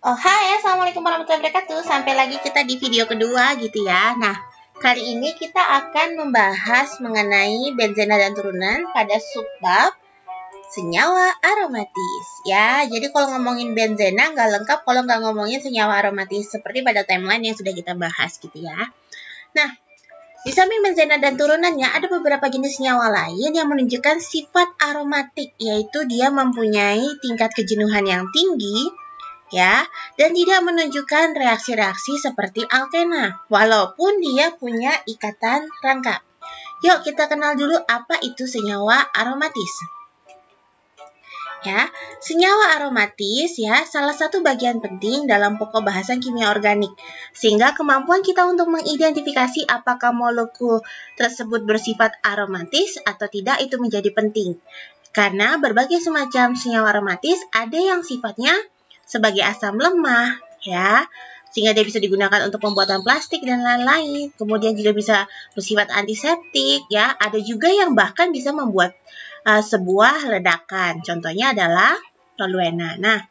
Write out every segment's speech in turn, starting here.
Oh, hai, assalamualaikum warahmatullahi wabarakatuh. Sampai lagi kita di video kedua gitu ya. Nah, kali ini kita akan membahas mengenai benzena dan turunan pada subbab senyawa aromatis ya. Jadi kalau ngomongin benzena nggak lengkap kalau nggak ngomongin senyawa aromatis seperti pada timeline yang sudah kita bahas gitu ya. Nah, di samping benzena dan turunannya ada beberapa jenis senyawa lain yang menunjukkan sifat aromatik, yaitu dia mempunyai tingkat kejenuhan yang tinggi ya, dan tidak menunjukkan reaksi-reaksi seperti alkena, walaupun dia punya ikatan rangkap. Yuk kita kenal dulu apa itu senyawa aromatis. Ya, senyawa aromatis ya salah satu bagian penting dalam pokok bahasan kimia organik, sehingga kemampuan kita untuk mengidentifikasi apakah molekul tersebut bersifat aromatis atau tidak itu menjadi penting. Karena berbagai semacam senyawa aromatis ada yang sifatnya sebagai asam lemah ya, sehingga dia bisa digunakan untuk pembuatan plastik dan lain-lain. Kemudian juga bisa bersifat antiseptik ya. Ada juga yang bahkan bisa membuat sebuah ledakan. Contohnya adalah toluena. Nah,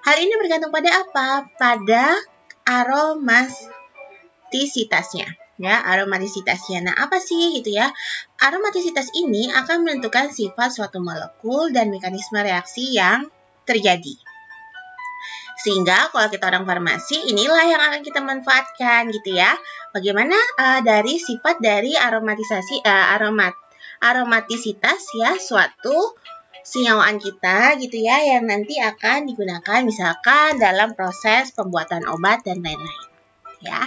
hal ini bergantung pada apa? Pada aromatisitasnya. Ya, aromatisitasnya. Nah, apa sih gitu ya? Aromatisitas ini akan menentukan sifat suatu molekul dan mekanisme reaksi yang terjadi. Sehingga kalau kita orang farmasi, inilah yang akan kita manfaatkan gitu ya. Bagaimana dari sifat dari aromatisitas ya suatu senyawaan kita gitu ya, yang nanti akan digunakan misalkan dalam proses pembuatan obat dan lain-lain ya.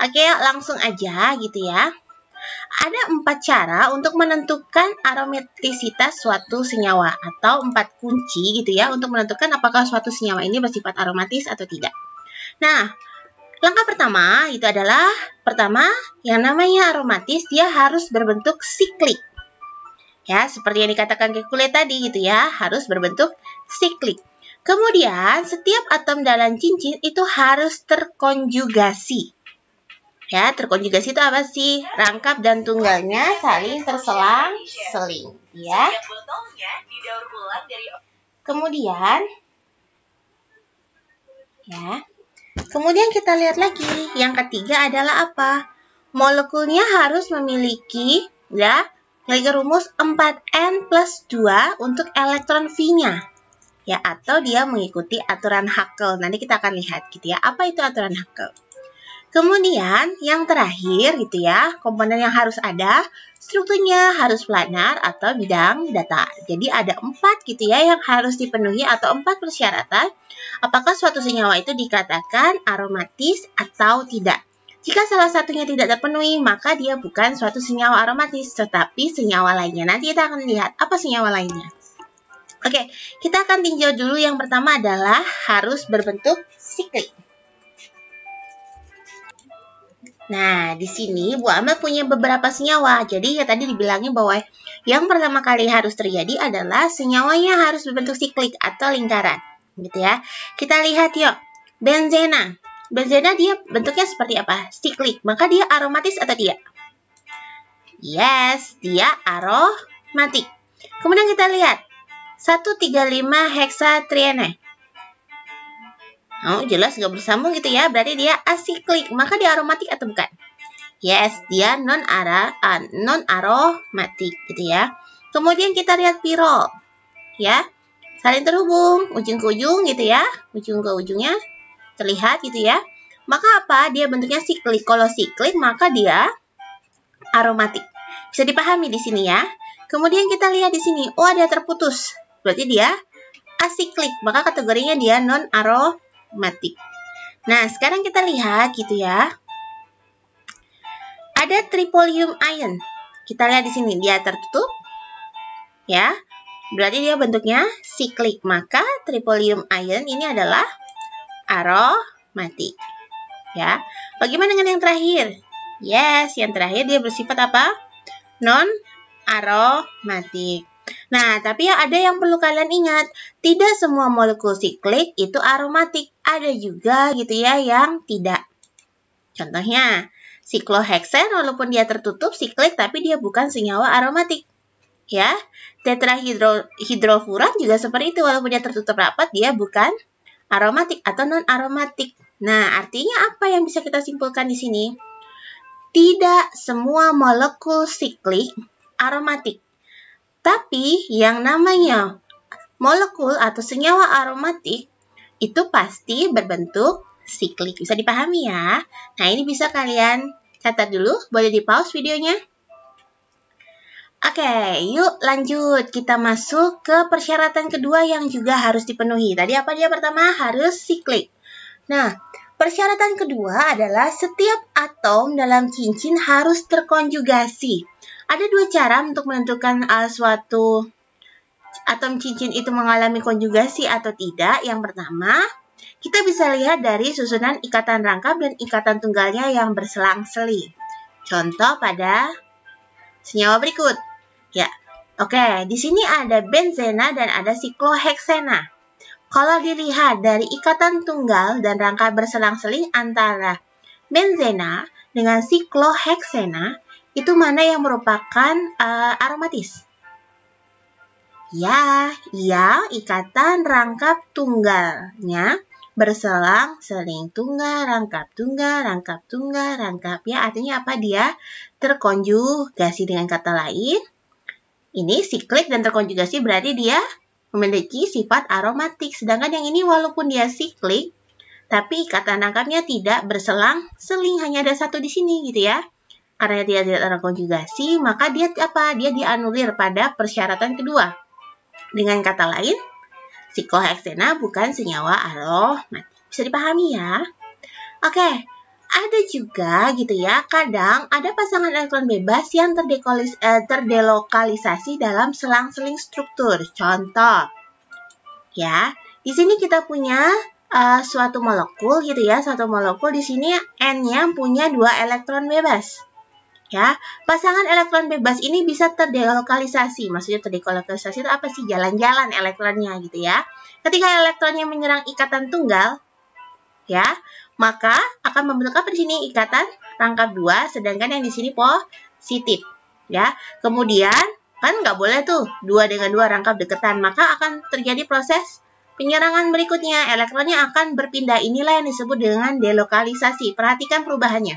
Oke, langsung aja gitu ya. Ada 4 cara untuk menentukan aromatisitas suatu senyawa atau 4 kunci gitu ya untuk menentukan apakah suatu senyawa ini bersifat aromatis atau tidak. Nah, langkah pertama itu adalah yang namanya aromatis dia harus berbentuk siklik. Ya, seperti yang dikatakan Kekulé tadi gitu ya, harus berbentuk siklik. Kemudian, setiap atom dalam cincin itu harus terkonjugasi. Ya, terkonjugasi itu apa sih? Rangkap dan tunggalnya saling terselang-seling, ya. Kemudian kita lihat lagi, yang ketiga adalah apa? Molekulnya harus memiliki ya, rumus 4n+2 untuk elektron V-nya. Ya, atau dia mengikuti aturan Haeckel. Nanti kita akan lihat gitu ya, apa itu aturan Haeckel. Kemudian yang terakhir gitu ya, komponen yang harus ada, strukturnya harus planar atau bidang datar. Jadi ada 4 gitu ya yang harus dipenuhi atau 4 persyaratan apakah suatu senyawa itu dikatakan aromatis atau tidak. Jika salah satunya tidak terpenuhi, maka dia bukan suatu senyawa aromatis, tetapi senyawa lainnya. Nanti kita akan lihat apa senyawa lainnya. Oke, kita akan tinjau dulu yang pertama adalah harus berbentuk siklik. Nah, di sini Bu Amel punya beberapa senyawa. Jadi ya tadi dibilangnya bahwa yang pertama kali harus terjadi adalah senyawanya harus berbentuk siklik atau lingkaran. Gitu ya. Kita lihat yuk. Benzena. Benzena dia bentuknya seperti apa? Siklik. Maka dia aromatis atau tidak? Yes, dia aromatik. Kemudian kita lihat 1,35-heksatriene. Oh, jelas nggak bersambung gitu ya. Berarti dia asiklik. Maka dia aromatik atau bukan? Yes, dia non-aromatik gitu ya. Kemudian kita lihat pirol. Ya. Saling terhubung, ujung ke ujung gitu ya. Ujung ke ujungnya terlihat gitu ya. Maka apa? Dia bentuknya siklik. Kalau siklik maka dia aromatik. Bisa dipahami di sini ya. Kemudian kita lihat di sini, oh ada terputus. Berarti dia asiklik. Maka kategorinya dia non-aromatik. Nah, sekarang kita lihat gitu ya. Ada tripolium ion. Kita lihat di sini dia tertutup. Ya. Berarti dia bentuknya siklik. Maka tripolium ion ini adalah aromatik. Ya. Bagaimana dengan yang terakhir? Yes, yang terakhir dia bersifat apa? Non-aromatik. Nah, tapi ada yang perlu kalian ingat. Tidak semua molekul siklik itu aromatik. Ada juga gitu ya yang tidak. Contohnya, sikloheksen walaupun dia tertutup siklik tapi dia bukan senyawa aromatik. Ya, tetrahidrofuran juga seperti itu, walaupun dia tertutup rapat dia bukan aromatik atau non-aromatik. Nah, artinya apa yang bisa kita simpulkan di sini? Tidak semua molekul siklik aromatik. Tapi yang namanya molekul atau senyawa aromatik itu pasti berbentuk siklik. Bisa dipahami ya? Nah, ini bisa kalian catat dulu. Boleh di-pause videonya. Oke, yuk lanjut. Kita masuk ke persyaratan kedua yang juga harus dipenuhi. Tadi apa dia pertama? Harus siklik. Nah, persyaratan kedua adalah setiap atom dalam cincin harus terkonjugasi. Ada dua cara untuk menentukan suatu atom cincin itu mengalami konjugasi atau tidak. Yang pertama, kita bisa lihat dari susunan ikatan rangkap dan ikatan tunggalnya yang berselang-seling. Contoh pada senyawa berikut. Ya, oke. Di sini ada benzena dan ada sikloheksena. Kalau dilihat dari ikatan tunggal dan rangka berselang-seling antara benzena dengan sikloheksena, itu mana yang merupakan aromatis? Ya, ikatan rangkap tunggalnya berselang-seling. Tunggal, rangkap, tunggal, rangkap, tunggal, rangkap. Ya, artinya apa? Dia terkonjugasi. Dengan kata lain, ini siklik dan terkonjugasi berarti dia memiliki sifat aromatik. Sedangkan yang ini walaupun dia siklik, tapi ikatan rangkapnya tidak berselang-seling. Hanya ada satu di sini gitu ya. Karena dia tidak terkonjugasi, maka dia apa? Dia dianulir pada persyaratan kedua. Dengan kata lain, sikloheksena bukan senyawa aromatik. Bisa dipahami ya? Oke. Ada juga gitu ya, kadang ada pasangan elektron bebas yang terdelokalisasi dalam selang-seling struktur. Contoh, ya, di sini kita punya suatu molekul gitu ya, satu molekul di sini N-nya punya 2 elektron bebas. Ya, pasangan elektron bebas ini bisa terdelokalisasi. Maksudnya terdelokalisasi itu apa sih? Jalan-jalan elektronnya gitu ya. Ketika elektronnya menyerang ikatan tunggal, ya, maka akan membentuk apa di sini? Ikatan rangkap 2, sedangkan yang di sini positif. Ya, kemudian kan nggak boleh tuh 2 dengan 2 rangkap deketan, maka akan terjadi proses penyerangan berikutnya. Elektronnya akan berpindah. Inilah yang disebut dengan delokalisasi. Perhatikan perubahannya.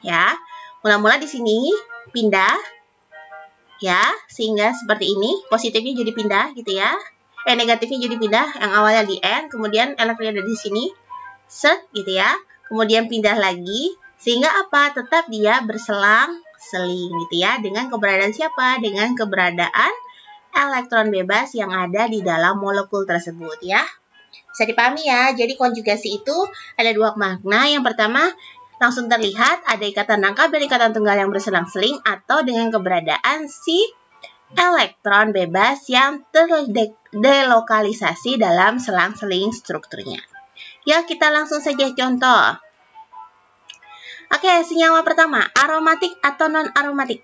Ya, mula-mula di sini pindah, ya, sehingga seperti ini. Positifnya jadi pindah gitu ya. Negatifnya jadi pindah. Yang awalnya di N, kemudian elektronnya ada di sini. Set gitu ya, kemudian pindah lagi, sehingga apa? Tetap dia berselang-seling gitu ya, dengan keberadaan siapa? Dengan keberadaan elektron bebas yang ada di dalam molekul tersebut ya. Bisa dipahami ya, jadi konjugasi itu ada dua makna. Yang pertama, langsung terlihat ada ikatan rangkap dan ikatan tunggal yang berselang-seling, atau dengan keberadaan si elektron bebas yang terdelokalisasi dalam selang-seling strukturnya. Ya, kita langsung saja contoh. Oke, senyawa pertama, aromatik atau non-aromatik.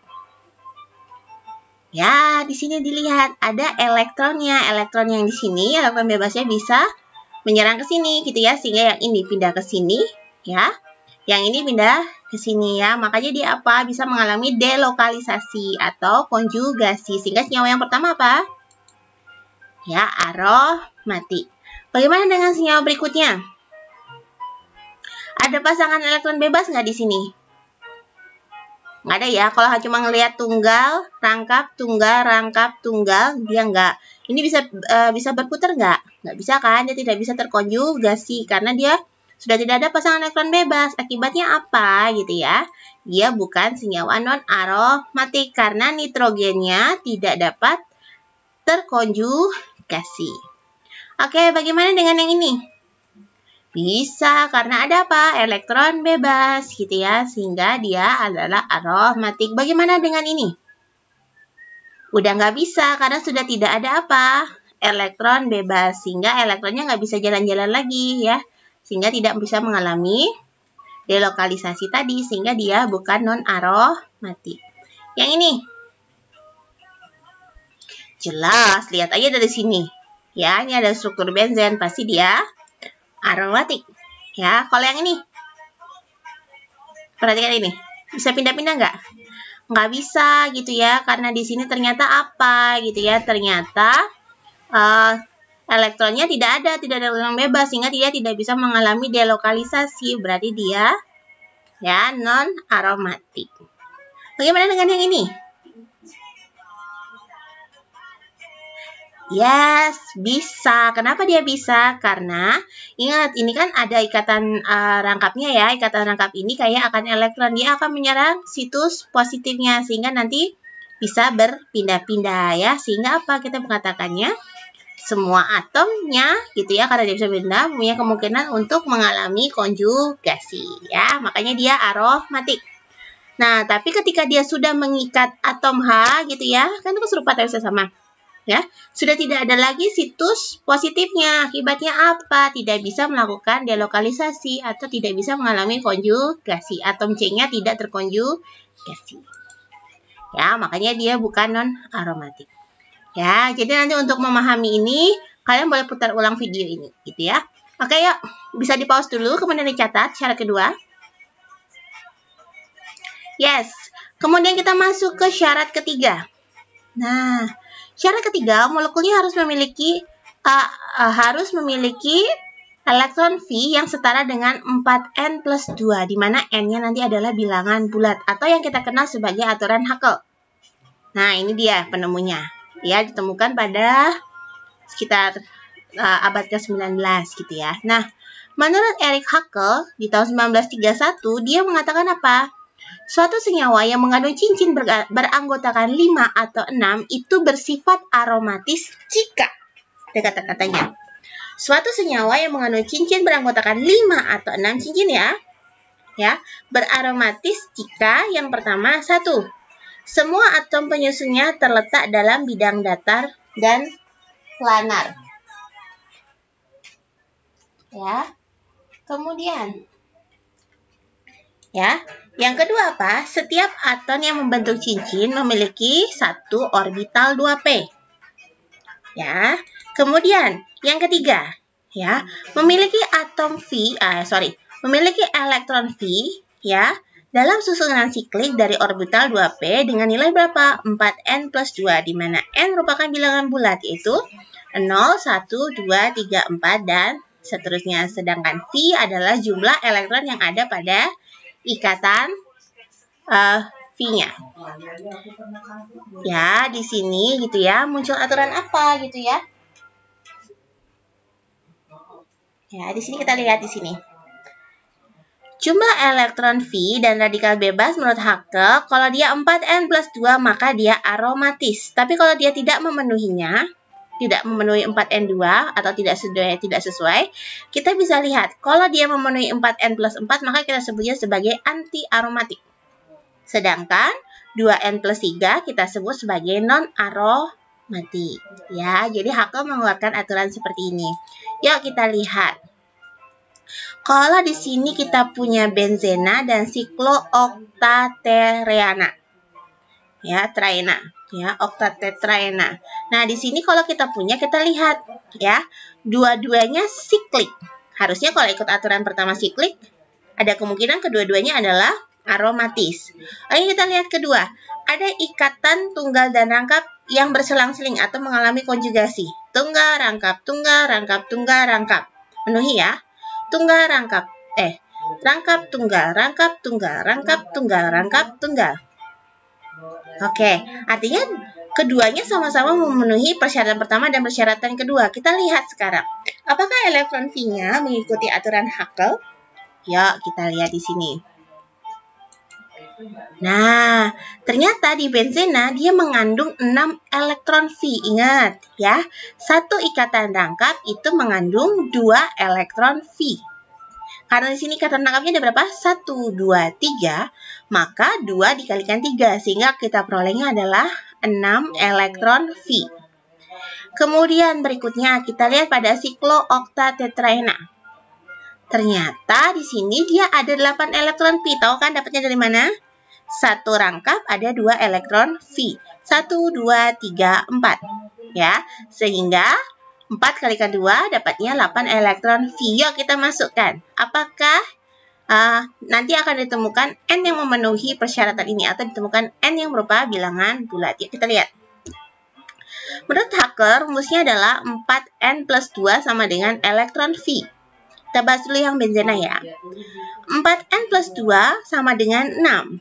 Ya, di sini dilihat ada elektronnya. Elektron yang di sini, elektron bebasnya bisa menyerang ke sini gitu ya, sehingga yang ini pindah ke sini, ya. Yang ini pindah ke sini ya. Makanya dia apa? Bisa mengalami delokalisasi atau konjugasi. Sehingga senyawa yang pertama apa? Ya, aromatik. Bagaimana dengan senyawa berikutnya? Ada pasangan elektron bebas nggak di sini? Nggak ada ya. Kalau cuma ngelihat tunggal, rangkap, dia nggak. Ini bisa berputar nggak? Nggak bisa kan? Dia tidak bisa terkonjugasi karena dia sudah tidak ada pasangan elektron bebas. Akibatnya apa gitu ya? Dia bukan senyawa non-aromatik karena nitrogennya tidak dapat terkonjugasi. Oke, bagaimana dengan yang ini? Bisa, karena ada apa? Elektron bebas, gitu ya. Sehingga dia adalah aromatik. Bagaimana dengan ini? Udah nggak bisa, karena sudah tidak ada apa? Elektron bebas. Sehingga elektronnya nggak bisa jalan-jalan lagi, ya. Sehingga tidak bisa mengalami delokalisasi tadi. Sehingga dia bukan non-aromatik. Yang ini? Jelas, lihat aja dari sini. Ya, ini ada struktur benzen, pasti dia aromatik. Ya, kalau yang ini, perhatikan ini, bisa pindah-pindah nggak? Nggak bisa gitu ya, karena di sini ternyata apa gitu ya? Ternyata elektronnya tidak ada elektron bebas, sehingga dia tidak bisa mengalami delokalisasi. Berarti dia ya non aromatik. Bagaimana dengan yang ini? Yes, bisa. Kenapa dia bisa? Karena ingat, ini kan ada ikatan rangkapnya ya. Ikatan rangkap ini kayak akan elektron. Dia akan menyerang situs positifnya, sehingga nanti bisa berpindah-pindah ya. Sehingga apa? Kita mengatakannya semua atomnya gitu ya, karena dia bisa pindah, punya kemungkinan untuk mengalami konjugasi ya. Makanya dia aromatik. Nah, tapi ketika dia sudah mengikat atom H gitu ya, kan itu serupa tapi bisa sama. Ya, sudah tidak ada lagi situs positifnya. Akibatnya apa? Tidak bisa melakukan delokalisasi atau tidak bisa mengalami konjugasi. Atom C-nya tidak terkonjugasi. Ya, makanya dia bukan non-aromatik. Ya, jadi nanti untuk memahami ini, kalian boleh putar ulang video ini, gitu ya. Oke, yuk. Bisa di-pause dulu, kemudian dicatat syarat kedua. Yes. Kemudian kita masuk ke syarat ketiga. Nah, syarat ketiga, molekulnya harus memiliki elektron V yang setara dengan 4N plus 2, di mana N-nya nanti adalah bilangan bulat, atau yang kita kenal sebagai aturan Haskell. Nah, ini dia penemunya. Ya, ditemukan pada sekitar abad ke-19 gitu ya. Nah, menurut Erich Haskell, di tahun 1931, dia mengatakan apa? Suatu senyawa yang mengandung cincin beranggotakan 5 atau 6 itu bersifat aromatis jika, ada kata-katanya. Suatu senyawa yang mengandung cincin beranggotakan 5 atau 6 cincin ya, beraromatis jika yang pertama, 1. Semua atom penyusunnya terletak dalam bidang datar dan planar. Ya. Kemudian ya, yang kedua apa? Setiap atom yang membentuk cincin memiliki satu orbital 2p. Ya. Kemudian yang ketiga, ya, memiliki memiliki elektron V ya dalam susunan siklik dari orbital 2p dengan nilai berapa? 4n plus 2, di mana n merupakan bilangan bulat, yaitu 0, 1, 2, 3, 4 dan seterusnya. Sedangkan V adalah jumlah elektron yang ada pada ikatan V-nya. Ya, di sini gitu ya, muncul aturan apa gitu ya? Ya, di sini kita lihat di sini. Jumlah elektron V dan radikal bebas menurut Haskell, kalau dia 4N plus 2 maka dia aromatis. Tapi kalau dia tidak memenuhinya, tidak memenuhi 4N2 atau tidak sesuai, kita bisa lihat kalau dia memenuhi 4N plus 4 maka kita sebutnya sebagai anti-aromatik. Sedangkan 2N plus 3 kita sebut sebagai non-aromatik. Ya, jadi Haskell mengeluarkan aturan seperti ini. Yuk kita lihat. Kalau di sini kita punya benzena dan siklooktatereana. Ya, traena. Ya, oktatetraena. Nah, di sini kalau kita punya, kita lihat ya, dua-duanya siklik. Harusnya kalau ikut aturan pertama siklik, ada kemungkinan kedua-duanya adalah aromatis. Oke, kita lihat kedua. Ada ikatan tunggal dan rangkap yang berselang-seling atau mengalami konjugasi. Tunggal, rangkap, tunggal, rangkap, tunggal, rangkap. Penuhi ya. Tunggal, rangkap. Rangkap, tunggal, rangkap, tunggal, rangkap, tunggal, rangkap, tunggal. Oke, artinya keduanya sama-sama memenuhi persyaratan pertama dan persyaratan kedua. Kita lihat sekarang. Apakah elektron V-nya mengikuti aturan Haskell? Yuk, kita lihat di sini. Nah, ternyata di benzena dia mengandung 6 elektron V. Ingat ya, satu ikatan rangkap itu mengandung 2 elektron V. Karena di sini ikatan rangkapnya ada berapa? 1, 2, 3. Maka 2 dikalikan 3. Sehingga kita perolehnya adalah 6 elektron V. Kemudian berikutnya kita lihat pada siklooktatetraena. Ternyata di sini dia ada 8 elektron V. Tahu kan dapatnya dari mana? Satu rangkap ada 2 elektron V. 1, 2, 3, 4. Ya, sehingga 4 kalikan 2 dapatnya 8 elektron V. Yuk kita masukkan. Apakah nanti akan ditemukan N yang memenuhi persyaratan ini atau ditemukan N yang berupa bilangan bulat? Yuk kita lihat. Menurut Hacker, rumusnya adalah 4N plus 2 sama dengan elektron V. Kita bahas dulu yang benzena ya. 4N plus 2 sama dengan 6.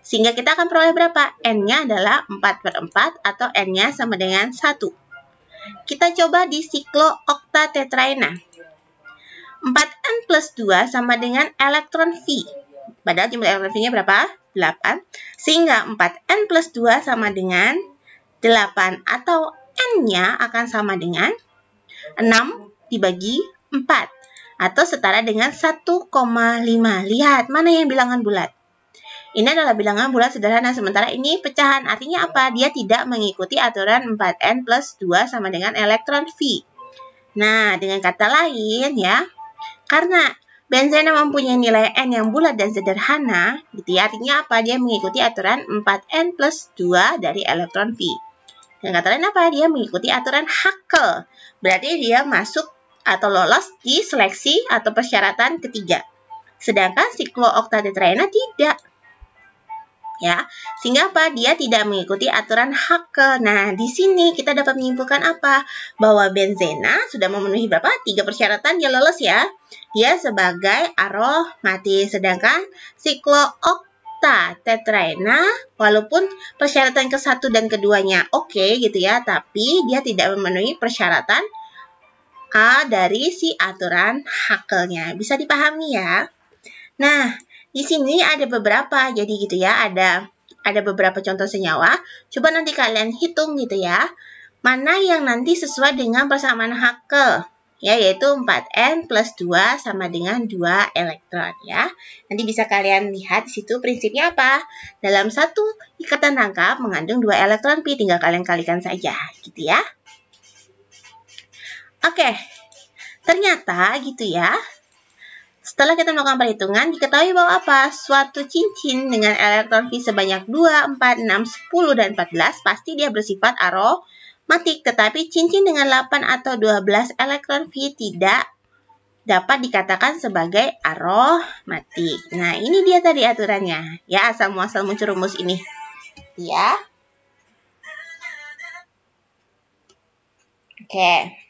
Sehingga kita akan peroleh berapa? N-nya adalah 4/4 atau N-nya sama dengan 1. Kita coba di siklooktatetraena. 4N plus 2 sama dengan elektron V. Padahal jumlah elektron V-nya berapa? 8. Sehingga 4N plus 2 sama dengan 8. Atau N-nya akan sama dengan 6 dibagi 4. Atau setara dengan 1,5. Lihat, mana yang bilangan bulat? Ini adalah bilangan bulat sederhana, sementara ini pecahan. Artinya apa? Dia tidak mengikuti aturan 4N plus 2 sama dengan elektron V. Nah, dengan kata lain ya, karena benzena mempunyai nilai N yang bulat dan sederhana, gitu ya, artinya apa? Dia mengikuti aturan 4N plus 2 dari elektron V. Dengan kata lain apa? Dia mengikuti aturan Hacker. Berarti dia masuk atau lolos di seleksi atau persyaratan ketiga. Sedangkan siklooktatetraena tidak. Ya, sehingga apa? Dia tidak mengikuti aturan Hacker. Nah, di sini kita dapat menyimpulkan apa? Bahwa benzena sudah memenuhi berapa? 3 persyaratan, dia lolos ya. Dia sebagai aromatis. Sedangkan siklooktatetraena, walaupun persyaratan ke-1 dan keduanya oke gitu ya, tapi dia tidak memenuhi persyaratan A dari si aturan Hacker-nya. Bisa dipahami ya? Nah, di sini ada beberapa, jadi gitu ya, ada beberapa contoh senyawa. Coba nanti kalian hitung gitu ya, mana yang nanti sesuai dengan persamaan Hacker, ya, yaitu 4N plus 2 sama dengan 2 elektron ya. Nanti bisa kalian lihat di situ prinsipnya apa. Dalam satu ikatan rangkap mengandung 2 elektron pi, tinggal kalian kalikan saja, gitu ya. Oke, ternyata gitu ya. Setelah kita melakukan perhitungan, diketahui bahwa apa? Suatu cincin dengan elektron V sebanyak 2, 4, 6, 10, dan 14 pasti dia bersifat aromatik. Tetapi cincin dengan 8 atau 12 elektron V tidak dapat dikatakan sebagai aromatik. Nah, ini dia tadi aturannya. Ya, asal muasal muncul rumus ini. Ya. Oke.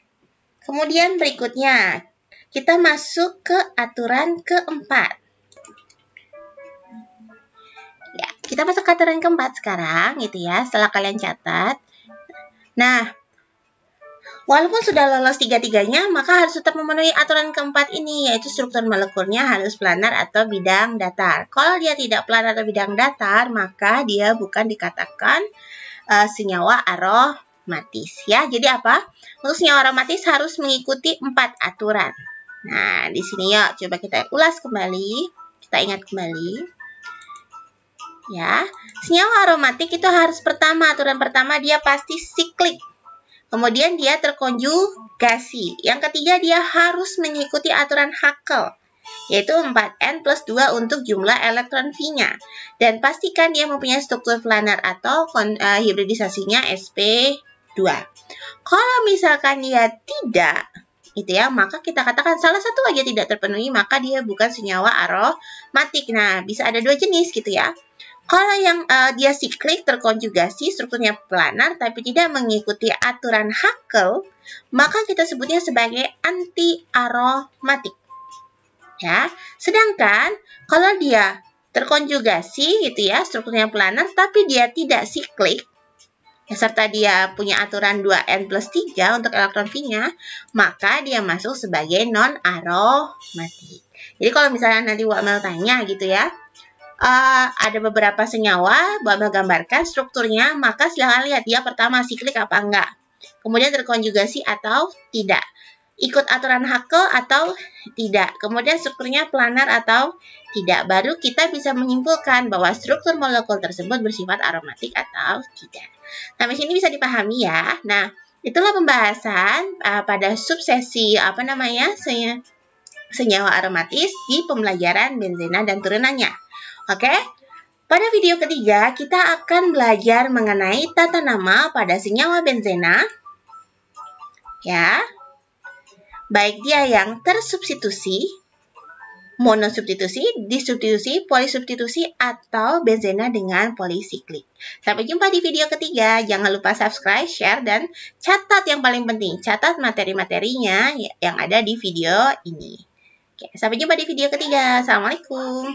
Kemudian berikutnya, kita masuk ke aturan keempat. Ya, kita masuk ke aturan keempat sekarang, gitu ya, setelah kalian catat. Nah, walaupun sudah lolos tiga-tiganya, maka harus tetap memenuhi aturan keempat ini, yaitu struktur molekulnya harus planar atau bidang datar. Kalau dia tidak planar atau bidang datar, maka dia bukan dikatakan senyawa aromatis. Ya, jadi apa? Untuk senyawa aromatis harus mengikuti 4 aturan. Nah, di sini yuk, coba kita ulas kembali, kita ingat kembali. Ya, senyawa aromatik itu harus pertama, aturan pertama dia pasti siklik. Kemudian dia terkonjugasi. Yang ketiga dia harus mengikuti aturan Hacker, yaitu 4N plus 2 untuk jumlah elektron V-nya. Dan pastikan dia mempunyai struktur planar atau hibridisasinya sp2. Kalau misalkan dia tidak, gitu ya, maka kita katakan salah satu aja tidak terpenuhi, maka dia bukan senyawa aromatik. Nah, bisa ada 2 jenis gitu ya. Kalau yang dia siklik terkonjugasi, strukturnya planar tapi tidak mengikuti aturan Hacker, maka kita sebutnya sebagai anti-aromatik. Ya, sedangkan kalau dia terkonjugasi gitu ya, strukturnya planar tapi dia tidak siklik, serta dia punya aturan 2N plus 3 untuk elektron V-nya, maka dia masuk sebagai non-aromatik. Jadi kalau misalnya nanti Bu Amel tanya gitu ya, ada beberapa senyawa, Bu Amel gambarkan strukturnya, maka silahkan lihat dia pertama siklik apa enggak. Kemudian terkonjugasi atau tidak. Ikut aturan Hacker atau tidak. Kemudian strukturnya planar atau tidak. Baru kita bisa menyimpulkan bahwa struktur molekul tersebut bersifat aromatik atau tidak. Sampai sini bisa dipahami ya. Nah, itulah pembahasan pada subsesi senyawa aromatis di pembelajaran benzena dan turunannya. Oke? Pada video ketiga, kita akan belajar mengenai tata nama pada senyawa benzena. Ya. Baik dia yang tersubstitusi monosubstitusi, disubstitusi, polisubstitusi, atau benzena dengan polisiklik. Sampai jumpa di video ketiga. Jangan lupa subscribe, share, dan catat yang paling penting. Catat materi-materinya yang ada di video ini. Oke, sampai jumpa di video ketiga. Assalamualaikum.